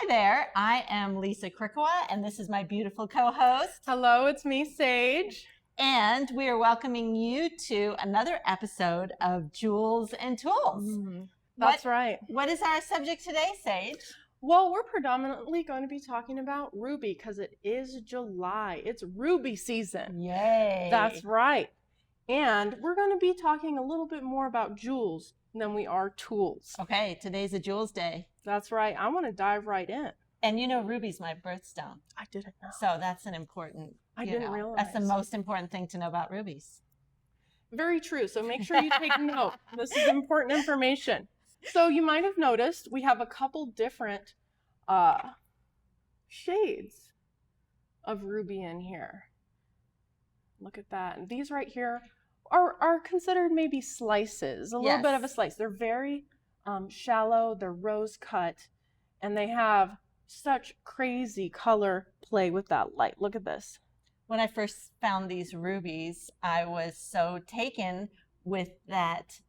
there, I am Lisa Krikawa, and this is my beautiful co-host. Hello, it's me, Sage. And we are welcoming you to another episode of Jewels and Tools. That's right. What is our subject today, Sage? Well, we're predominantly going to be talking about ruby because it is July. It's ruby season. Yay. That's right. And we're going to be talking a little bit more about jewels than we are tools. Okay, today's a Jewels Day. That's right. I want to dive right in. And you know ruby's my birthstone. I didn't know. So that's an important, I didn't realize. That's the most important thing to know about rubies. Very true. So make sure you take note. This is important information. So you might have noticed we have a couple different shades of ruby in here. Look at that. And these right here are considered maybe slices, a little bit of a slice. They're very shallow, they're rose cut, and they have such crazy color play with that light. Look at this. When I first found these rubies, I was so taken with that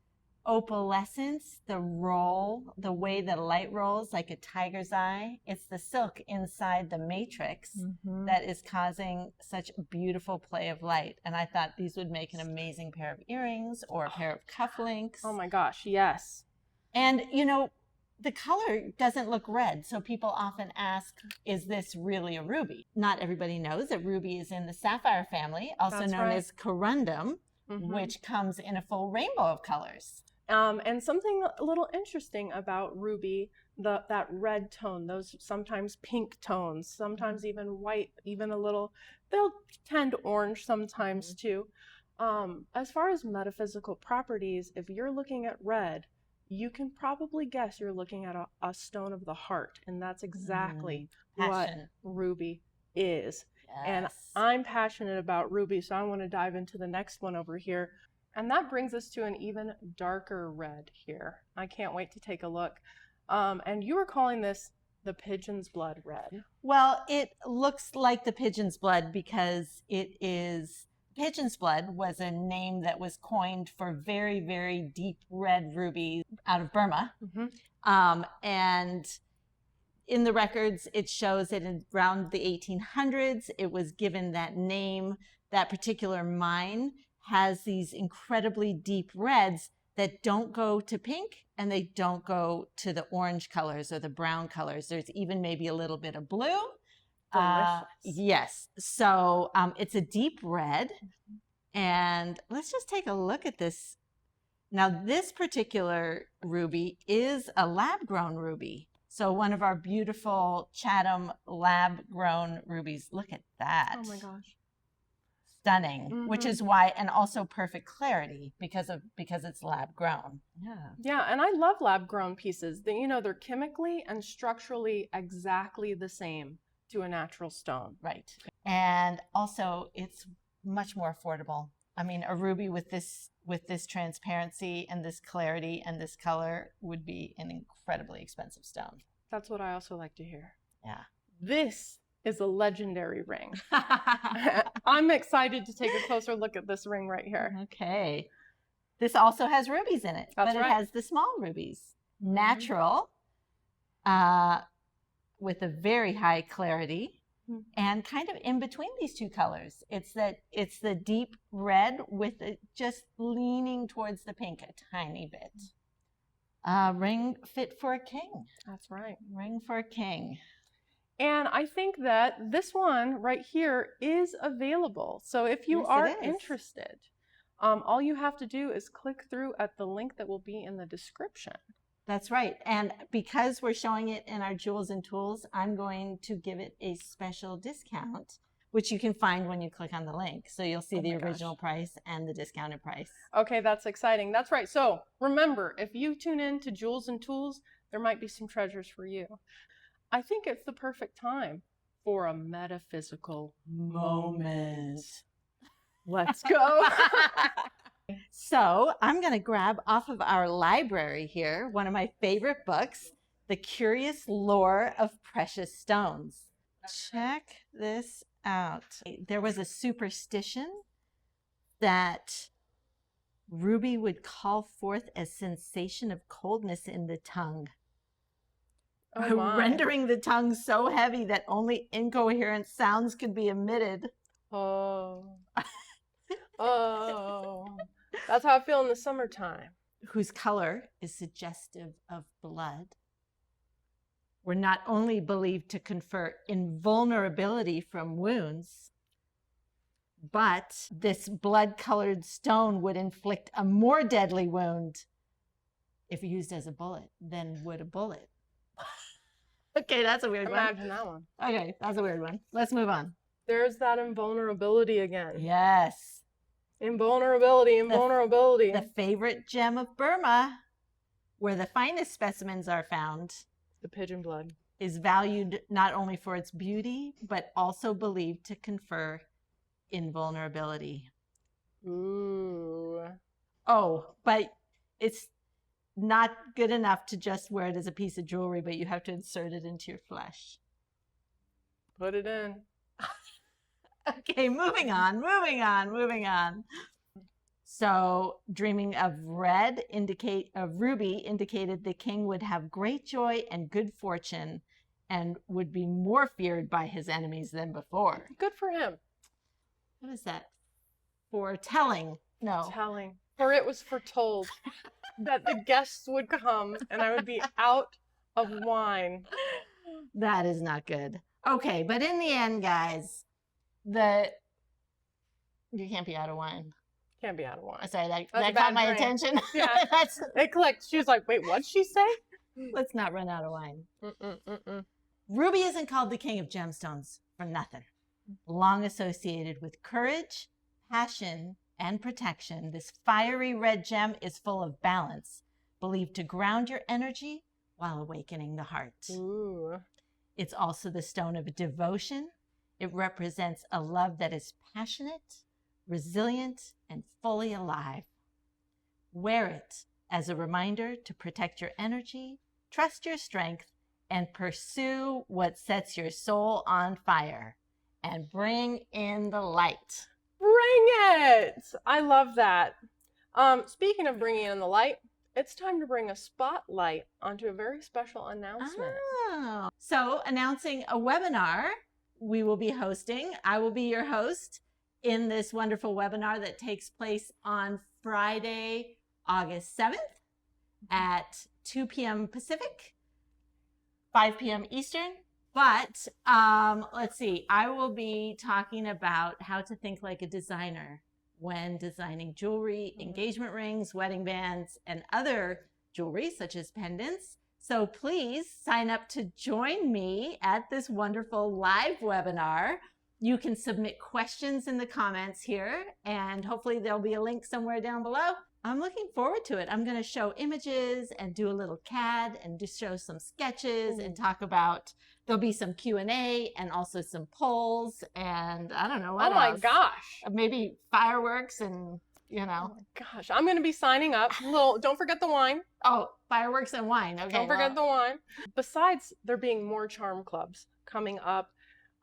opalescence, the roll, the way the light rolls like a tiger's eye. It's the silk inside the matrix that is causing such beautiful play of light. And I thought these would make an amazing pair of earrings or a pair of cufflinks. Oh my gosh, yes. And you know, the color doesn't look red. So people often ask, is this really a ruby? Not everybody knows that ruby is in the sapphire family, also known as corundum, which comes in a full rainbow of colors. And something a little interesting about ruby, that red tone, those sometimes pink tones, sometimes even white, even a little, they'll tend orange sometimes too. As far as metaphysical properties, if you're looking at red, you can probably guess you're looking at a stone of the heart. And that's exactly what ruby is. Yes. And I'm passionate about ruby, so I want to dive into the next one over here. And that brings us to an even darker red here. I can't wait to take a look. And you were calling this the pigeon's blood red. Well, it looks like the pigeon's blood because it is, pigeon's blood was a name that was coined for very, very deep red rubies out of Burma. And in the records, it shows that around the 1800s, it was given that name. That particular mine has these incredibly deep reds that don't go to pink and they don't go to the orange colors or the brown colors. There's even maybe a little bit of blue. Yes. So it's a deep red. And let's just take a look at this. Now, this particular ruby is a lab-grown ruby. So one of our beautiful Chatham lab-grown rubies. Look at that. Oh my gosh. Stunning, which is why, and also perfect clarity because it's lab grown. Yeah, and I love lab grown pieces. They're chemically and structurally exactly the same to a natural stone. Right. And also it's much more affordable. I mean, a ruby with this transparency and this clarity and this color would be an incredibly expensive stone. That's what I also like to hear. Yeah. This is a legendary ring. I'm excited to take a closer look at this ring right here. Okay. This also has rubies in it, but it has the small rubies. Natural, with a very high clarity, and kind of in between these two colors. It's the deep red with it just leaning towards the pink a tiny bit. Ring fit for a king. That's right. Ring for a king. And I think that this one right here is available. So if you are interested, all you have to do is click through at the link that will be in the description. That's right. And because we're showing it in our Jewels and Tools, I'm going to give it a special discount, which you can find when you click on the link. So you'll see the original price and the discounted price. Okay, that's exciting. That's right. So remember, if you tune in to Jewels and Tools, there might be some treasures for you. I think it's the perfect time for a metaphysical moment. Let's go. So I'm going to grab off of our library here one of my favorite books, The Curious Lore of Precious Stones. Check this out. There was a superstition that ruby would call forth a sensation of coldness in the tongue. Oh my. rendering the tongue so heavy that only incoherent sounds could be emitted. Oh. Oh. That's how I feel in the summertime. Whose color is suggestive of blood, were not only believed to confer invulnerability from wounds, but this blood-colored stone would inflict a more deadly wound if used as a bullet than would a bullet. Okay, that's a weird one. Imagine that one. Okay, that's a weird one. Let's move on. There's that invulnerability again. Yes. Invulnerability. The favorite gem of Burma, where the finest specimens are found, The pigeon blood. is valued not only for its beauty, but also believed to confer invulnerability. Ooh. Oh, but it's not good enough to just wear it as a piece of jewelry, but you have to insert it into your flesh. Put it in. Okay, moving on. So, dreaming of ruby indicated the king would have great joy and good fortune and would be more feared by his enemies than before. Good for him. What is that? Foretelling. No. Telling. For it was foretold that the guests would come and I would be out of wine. That is not good. Okay, but in the end, guys, you can't be out of wine. Can't be out of wine. Sorry, that That's a caught bad my drink. attention. Yeah. It clicked. She was like, wait, what'd she say? Let's not run out of wine. Mm-mm-mm-mm. Ruby isn't called the king of gemstones for nothing. Long associated with courage, passion, and protection, this fiery red gem is full of balance, believed to ground your energy while awakening the heart. Ooh. It's also the stone of devotion. It represents a love that is passionate, resilient, and fully alive. Wear it as a reminder to protect your energy, trust your strength, and pursue what sets your soul on fire. And bring in the light. Bring it! I love that. Speaking of bringing in the light, it's time to bring a spotlight onto a very special announcement. Oh. So, announcing a webinar we will be hosting. I will be your host in this wonderful webinar that takes place on Friday, August 7th at 2 p.m. Pacific, 5 p.m. Eastern. But let's see, I will be talking about how to think like a designer when designing jewelry, engagement rings, wedding bands, and other jewelry such as pendants. So please sign up to join me at this wonderful live webinar. You can submit questions in the comments here, and hopefully there'll be a link somewhere down below. I'm looking forward to it. I'm going to show images and do a little CAD and just show some sketches and talk about, there'll be some Q&A and also some polls and I don't know what else. Oh my gosh. Maybe fireworks and, Oh my gosh. I'm going to be signing up. Don't forget the wine. Oh, fireworks and wine. Okay. Don't forget the wine. Besides there being more charm clubs coming up,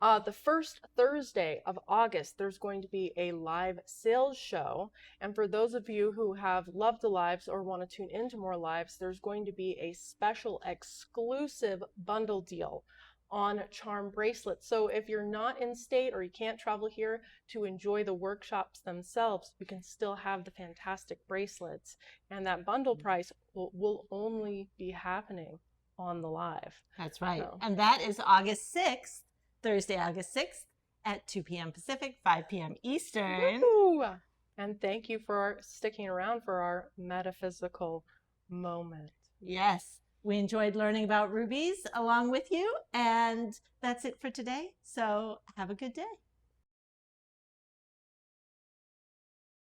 the first Thursday of August, there's going to be a live sales show. And for those of you who have loved the lives or want to tune into more lives, there's going to be a special exclusive bundle deal on charm bracelets. So if you're not in state or you can't travel here to enjoy the workshops themselves, you can still have the fantastic bracelets. And that bundle price will only be happening on the live. That's right. So. And that is August 6th. Thursday, August 6th at 2 p.m. Pacific, 5 p.m. Eastern. Woo! And thank you for sticking around for our metaphysical moment. Yes, we enjoyed learning about rubies along with you. And that's it for today. So have a good day.